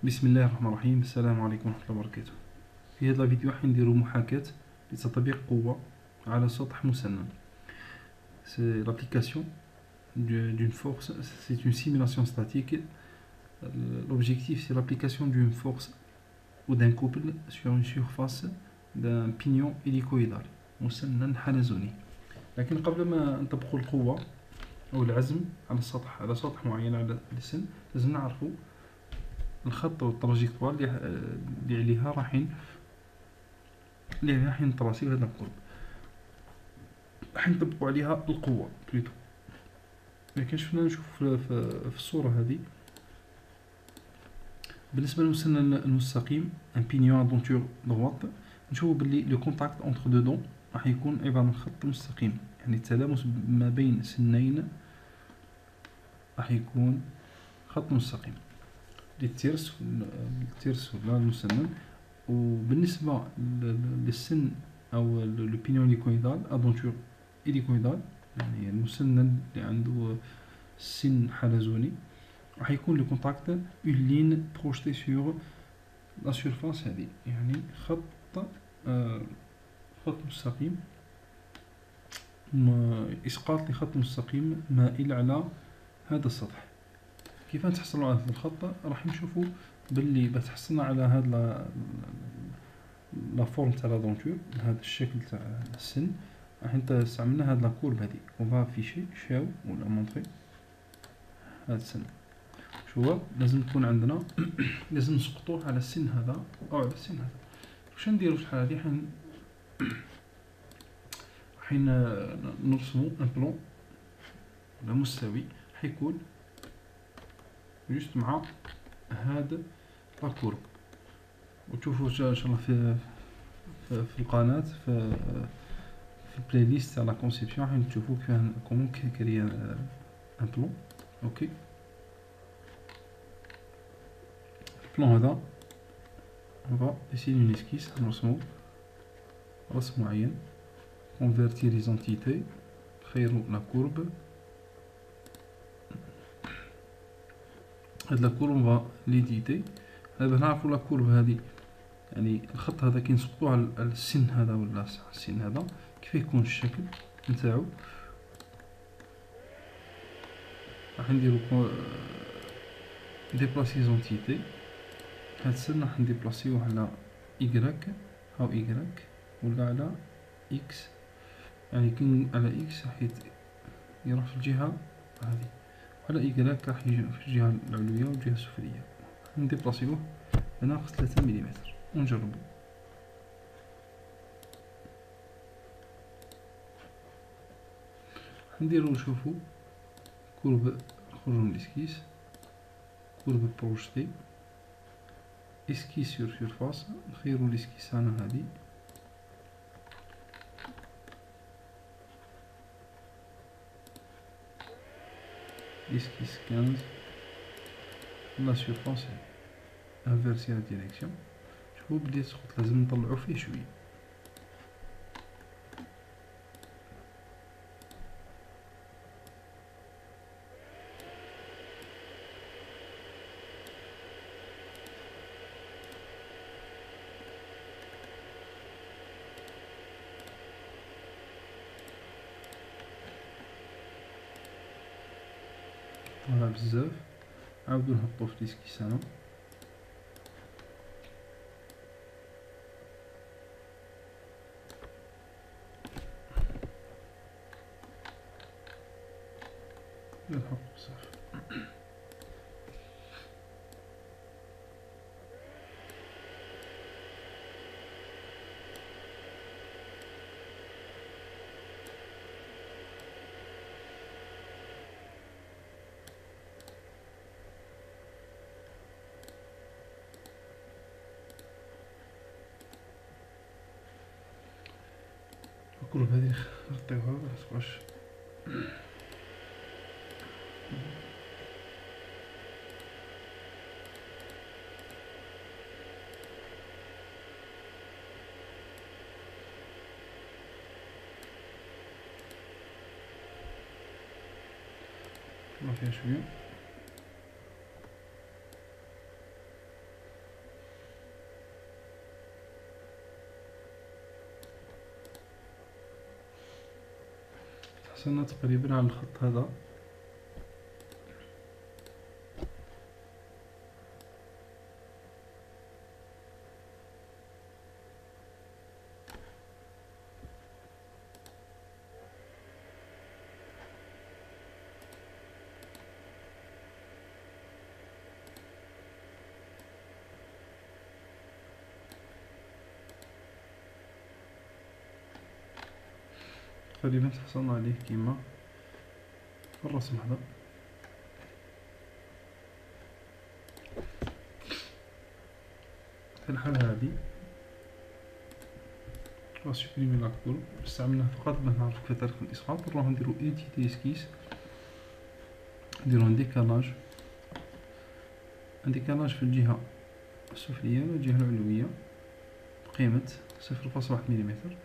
بسم الله الرحمن الرحيم. السلام عليكم ورحمة الله وبركاته. في هذا الفيديو حنديرو محاكاة لتطبيق قوة على سطح مسنن. C'est l'application d'une force, c'est une simulation statique. L'objectif c'est l'application d'une force ou d'un couple sur une surface d'un pignon hélicoïdal مسنن حلزوني. لكن قبل ما نطبقوا القوة أو العزم على سطح معين على السن لازم نعرفوا الخط والتراجيكتوار اللي عليها راح نتراسيو هذا القرب، راح نطبقوا عليها القوة بلوتو. لكن شفنا نشوف في الصورة هذه بالنسبة للمسنن المستقيم ان بينيون دونتور دغوات، نشوفوا باللي لو كونتاكت اونتر دو دون راح يكون عبارة عن خط مستقيم، يعني التلامس ما بين سنين راح يكون خط مستقيم للترس ولا المسنن. وبالنسبة للسن أو البينيون هيليكويدال ادونتور هيليكويدال، يعني المسنن اللي عنده سن حلزوني، راح يكون لو كونتاكت اون لين بروجتي سور لا سيرفاس هذه، يعني خط مستقيم، اسقاط لخط مستقيم مائل على هذا السطح. كيف نتحصلوا على هذا الخط؟ راح نشوفوا باللي بتحصلنا على هذا لا فورم تاع لا دونتور، هذا الشكل تاع السن. راح استعملنا هاد لا كورب هادي اون فا افيشي شاو ولا مونطري هاد السن. شو لازم تكون عندنا لازم نسقطوه على السن هذا او على السن هذا. واش نديرو في الحاله هادي؟ حين نرسمو ان بلون ولا مستوي حيكون جوست مع هاد لا كورب. وتشوفوا ان شاء الله في القناه في البلاي ليست تاع لا كونسيبسيون حين تشوفوا كومون كريا ان بلون. اوكي، البلون هذا on va essayer une esquisse، نرسمو رسم معين، convertir les entités، نخيرو لا كورب. هاد لا كورب va l'éditer. دابا نعرفو لا كورب هادي، يعني الخط هذا كي نسقطوه على السن هذا ولا السن هذا كيف يكون الشكل نتاعو. راح نديرو ديبلاسي زونتيتي. هاد السن راح نديبلاسيوه على إيكغيك أو إيكغيك ولا على إكس، يعني كي على إكس راح يروح في الجهة هذه، وعلى إيكغيك راح يجي في الجهة العلوية والجهة السفلية. نديبلاسيوه بناقص 3 مليمتر ونجربو. نديرو نشوفو كورب، نخرجو من الاسكيس، كورب بروجتي، اسكيس سور سيرفاس، نخيرو الاسكيس تاعنا هادي، اسكيس 15 لا سيرفاس انفيرسي لا ديريكسيون. شوفو بلي تسقط، لازم نطلعو فيه شويه. طالع بزاف، نعاودو نهبطو في الاسكيس هنا. نهبطو بزاف. الكورب هادي نغطيوها متبقاش. ما فيها شويه. حصلنا تقريبا على الخط هذا. تقريبا حصلنا عليه كيما في الرسم هذا. في الحالة هذه غنسوبريمي لاكتور، استعملناه فقط باش نعرفو كيف طريقة الإسقاط. نروحو نديرو إيديتي إسكيس، نديرو ان ديكالاج في الجهة السفلية والجهة العلوية بقيمة 0.1 مليمتر،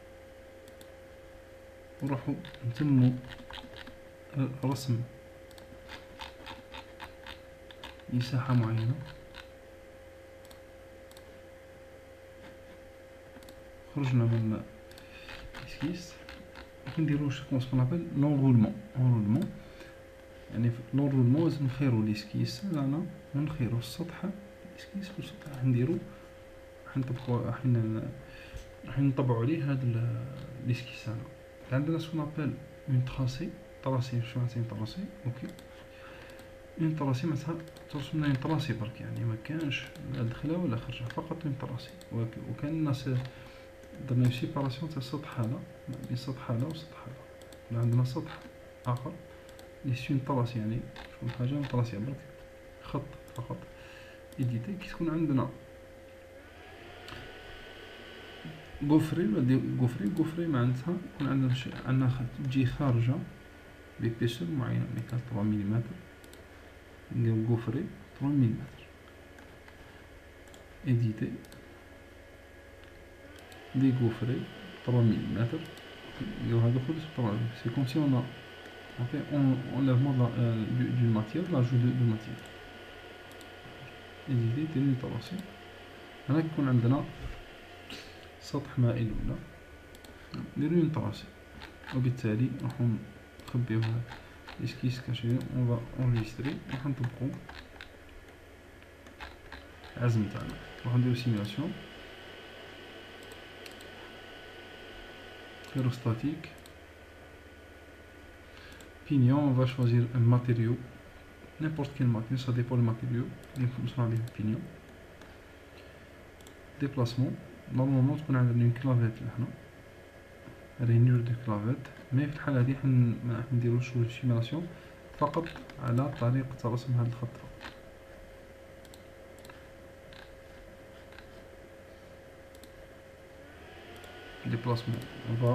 ونروحو نتمو رسم مساحة معينة. خرجنا من الاسكيس ونديرو سكونس كونابيل لونرولمون. يعني في لونرولمون لازم نخيرو الاسكيس هنا ونخيرو السطح الاسكيس والسطح نديرو حين نطبعو عليه هاد الاسكيس هذا. عندنا سكونابيل اون تراسي شو معناتها تراسي؟ اوكي، اون تراسي معناتها ترسمنا اون تراسي برك، يعني ما كانش لا دخله ولا خرجه، فقط اون تراسي. وكان الناس درنا سيباراسيون تاع السطح هذا ما بين السطح هذا والسطح هذا. ولا عندنا سطح اخر لي سي اون تراسي، يعني شكون حاجه اون تراسي برك خط فقط. ايديتي كي تكون عندنا غوفري معناتها يكون عندنا تجي خارجه بيبيسور معينه، اللي كان 3 مليمتر. نديرو غوفري 3 مليمتر، ايديتي دي غوفري 3 مليمتر. نديرو هادو خلص 3. سي كوم سي اون fait enlèvement d'une matière, l'ajout de matière. ايديتي ديرو تراسي. هنا يكون عندنا سطح مائل ولا نديرو اون تراسي، وبالتالي راح نخبيو هاد الاسكيس كاشي. اون فا اونجستري راح نطبقو العزم تاعنا. راح نديرو سيميلاسيون aérostatique pignon. On va choisir un matériau, n'importe quel matériau, ça dépend du matériau اللي نصنع به البينيون. déplacement normalement تكون عندنا une clavette لهنا، رينيور دو كلافيت. مي في الحالة هذه ما نديروش سيميلاسيون، فقط على طريقة رسم هذا الخط. déplacement on va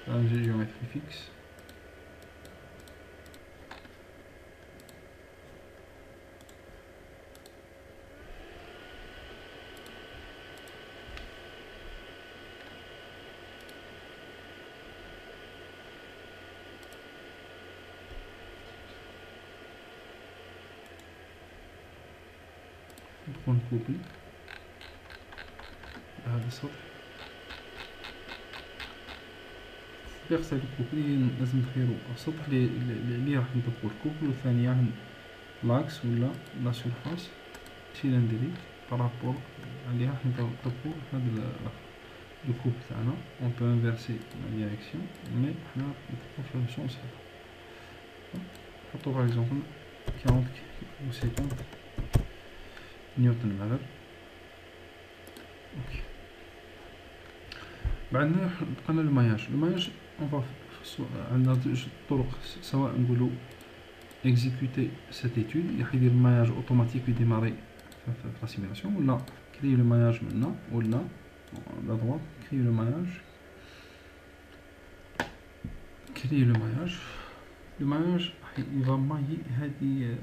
faire une géométrie fixe. ندخل نكوبي هذا السطح. بيغسل الكوبلي لازم نخيرو السطح اللي راح نطبقو الكوبل، وثانيا لاكس ولا لا سورفاس شي نديري بارابور اللي راح نطبقو هاد الكوب تاعنا. اون بو انفيرسي لا ديريكسيون، مي حنا نطبقو في السونس هذا. نحطو باغ اكزومبل 40 و 50 نيوتن متر. اوكي، بعدنا بقينا الماياج. عندنا جوج طرق، سواء نقولو اكزيكوتي سيت ايتود راح يدير الماياج اوتوماتيك ويديماري في لا سيميلاسيون، ولا كريو لو ماياج منا، ولا لا دروات كريو لو ماياج. لو ماياج يفا مايي هادي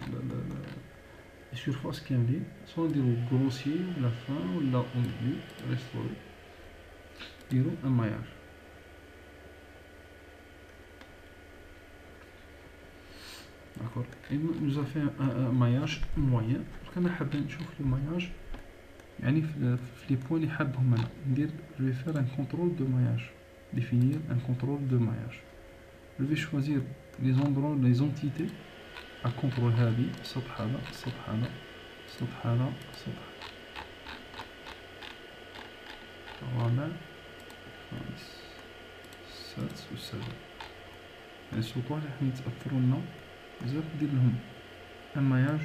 السيرفاس كاملين، سوا نديرو غروسيي ولا فان ولا اونغلي ريستوري. نديرو ان ماياج. D'accord. Il nous a fait un maillage moyen. Donc أنا حاب نشوف le maillage يعني في les points اللي حابهم أنا ندير. Je vais faire un contrôle de maillage. Définir un contrôle de maillage. je vais choisir les endroits, les entités à contrôler هذه السطح هذا السطح هذا السطح هذا السطح الرابع الخامس السادس والسابع. يعني السطوح اللي راح يتأثروا لنا بزاف ندير لهم ان ماياج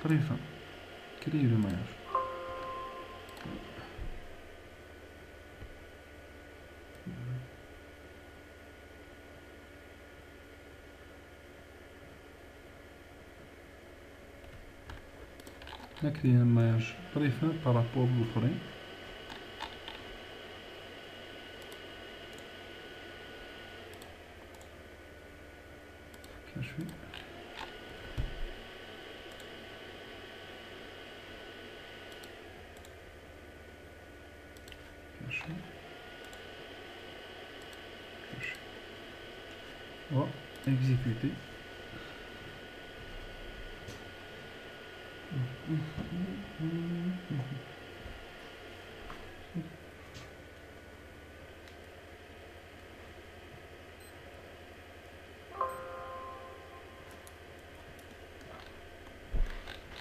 طريفة كريو لو ماياج. نكري ان ماياج طريفة بارابور للآخرين. شوي كاشي كاشي و اكزيكوتي.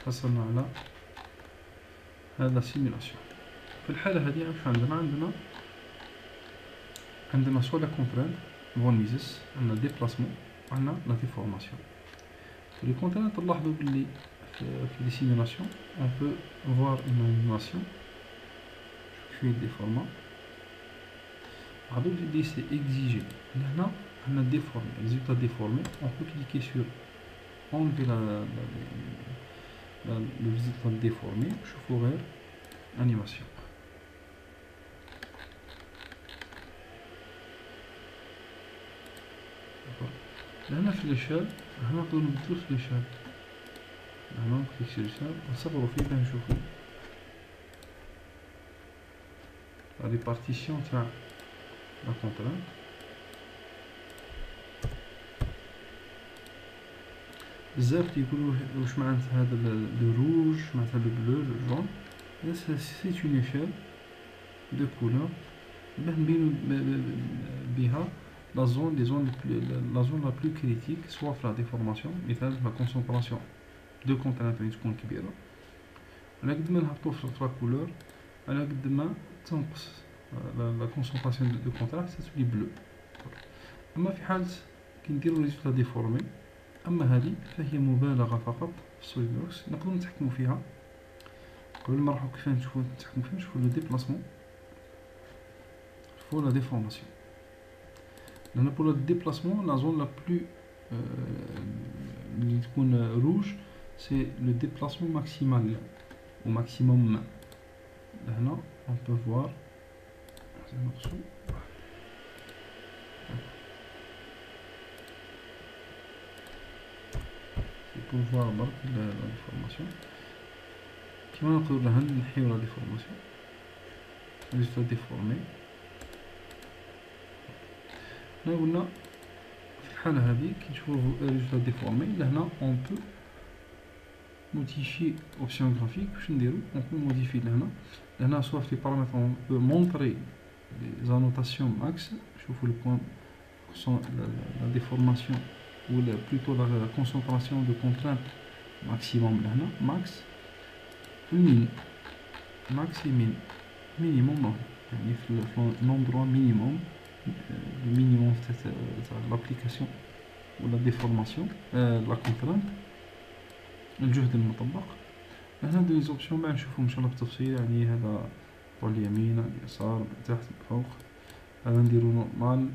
حصلنا على هذا سيميلاسيون. في الحالة هذه واش عندنا سوا لا كونترانت فون ميزيس، عندنا ديبلاسمون وعندنا لا ديفورماسيون. في لي كونترانت نلاحظوا بلي في لي سيميلاسيون اون بو فوار اون انيماسيون في ديفورما لاحظوا بلي سي اكزيجي. هنا عندنا ديفورمي ريزولتا ديفورمي، اون بو كليكي سور اونليفي le résultat déformé. شوفوا غير animation. هنا في ليشال هنا نقدروا نبدلو في ليشال، هنا نكليك sur ليشال ونصغرو فيه باه نشوفو لا ريبارتيسيون تاع لا كونترانت. بزاف تيقولوا واش معنات هذا لو روج معناتها لو بلو لو جون. سي اون ايشيل دو كولور باه نبينو بها لا زون لي زون لا زون لا بلو كريتيك سوا في لا ديفورماسيون. مثال لا كونسونطراسيون دو كونترانت اللي تكون كبيره، على قد ما نهبطو في لا كولور على قد ما تنقص لا كونسونطراسيون دو كونترانت تولي بلو. اما في حالة كي نديرو ريزولتا ديفورمي، اما هذه فهي مبالغه فقط في السوليد وركس نقدروا نتحكموا فيها. قبل ما نروحو كيفاش نتحكموا فيها نشوفوا لو ديبلاسمون فور لا ديفورماسيون. لان بور لو ديبلاسمون لا زون لا بلو اللي تكون روج سي لو ديبلاسمون ماكسيمال او ماكسيموم. لهنا اون بو فوار نقصو pour voir برك لا ديفورماسيون. كيما نقدروا لها نحيو لا ديفورماسيون ريزولتا ديفورمي. هنا قلنا في الحالة هذه كي نشوفو ريزولتا ديفورمي لهنا اون بو موديفي اوبسيون غرافيك. واش نديرو اون بو موديفي لهنا سوا في بارامتر اون بو مونطري لي زانوتاسيون ماكس. شوفو لو بوين لا ديفورماسيون ou plutôt la concentration de contrainte maximum هنا max min max et min minimum يعني في l'endroit minimum le minimum تاع l'application ou la déformation la contrainte الجهد المطبق. هنا دو لي زوبسيون باه نشوفهم ان شاء الله بالتفصيل. يعني هذا على اليمين على اليسار من تحت من فوق. هذا نديرو نورمال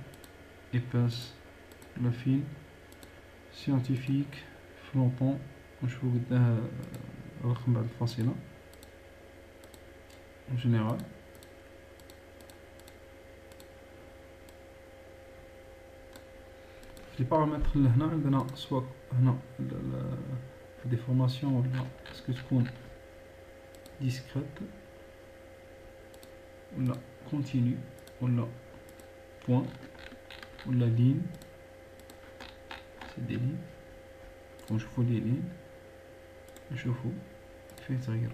ايباس ولا فين سيانتيفيك فلونطون ونشوفو قداه الرقم بعد الفاصلة en général. في البارامتر اللي هنا عندنا سواء هنا في ديفورماسيون ولا اسكو تكون ديسكريت ولا كونتينيو ولا بوان ولا لين. سي دي لين ونشوفو لي لين نشوفو فيه تغير.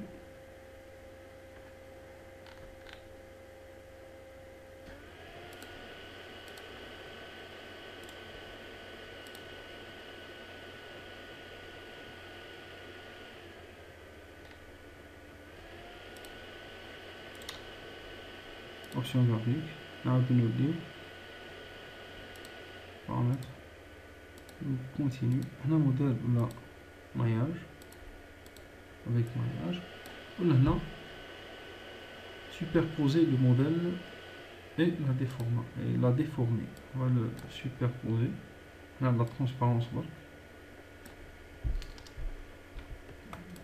option graphique, نعاودو نوليو paramètres, continue, هنا modèle ولا maillage avec maillage, وهنا superposer le modèle et la déformer. On va le superposer. Là, la transparence là.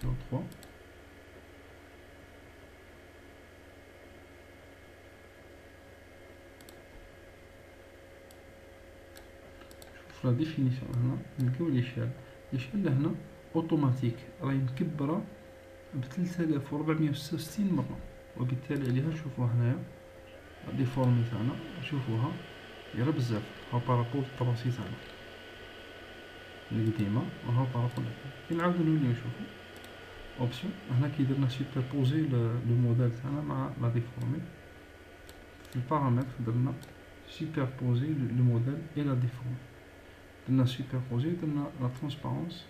3. La définition هنا نلقاو l'échelle هنا اوتوماتيك راهي مكبره ب 3466 مره، وبالتالي عليها نشوفوها هنايا ديفورمي تاعنا نشوفوها دايره بزاف ها بارابور الطراسي تاعنا القديمه وها بارابور كي نعاودو نوليو نشوفو اوبسيون هنا كي درنا سوبربوزي لو موديل تاعنا مع لا ديفورمي في البارامتر درنا سوبربوزي لو موديل اي لا ديفورمي درنا سوبربوزي درنا لا ترونسبارونس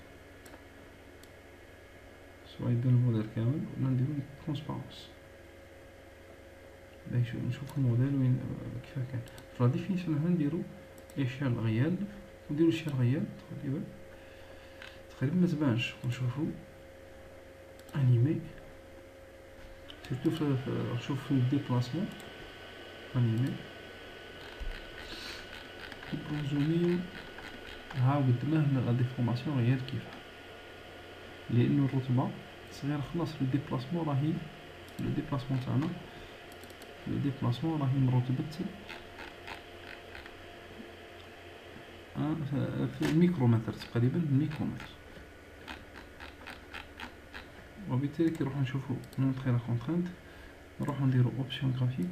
سواء يبان الموديل كامل ولا نديرو ترونسبارونس باش نشوفو الموديل وين كيفاه كان. في لا ديفينيسيون هنا نديرو ايشال غيال ونديرو شال غيال تقريبا متبانش ونشوفو انيمي سيرتو نشوف في الديبلاسمون انيمي كيبروزوميو ها قدامه هنا لا ديفورماسيون غيال كيفاه لانه الرتبه صغيره خلاص في الديبلاسمون راهي لو ديبلاسمون تاعنا لو ديبلاسمون راهي مرتبط في الميكرومتر تقريبا الميكرومتر، وبالتالي كي نروح نشوفو نونطري لا كونترينت نروحو نديرو اوبسيون غرافيك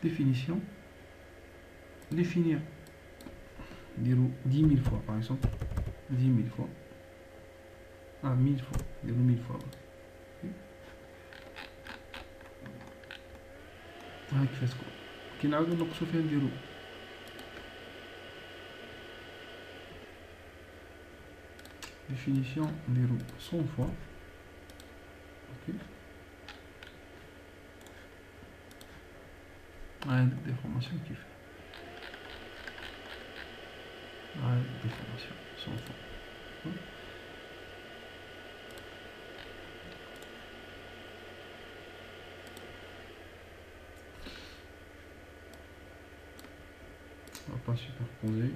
ديفينيسيون ديفينير نديرو 10000 فوا باغ اكزومبل 10000 فوا 1000 فوا نديرو 1000 فوا هاي كيفاش تكون. كي نعاودو نقصو فيها نديرو définition نديرو 100 fois اوكي هاي ديفورماسيون كيف هاي ديفورماسيون 100 fois on va pas superposer.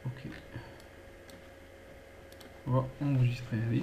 Ok. On va enregistrer.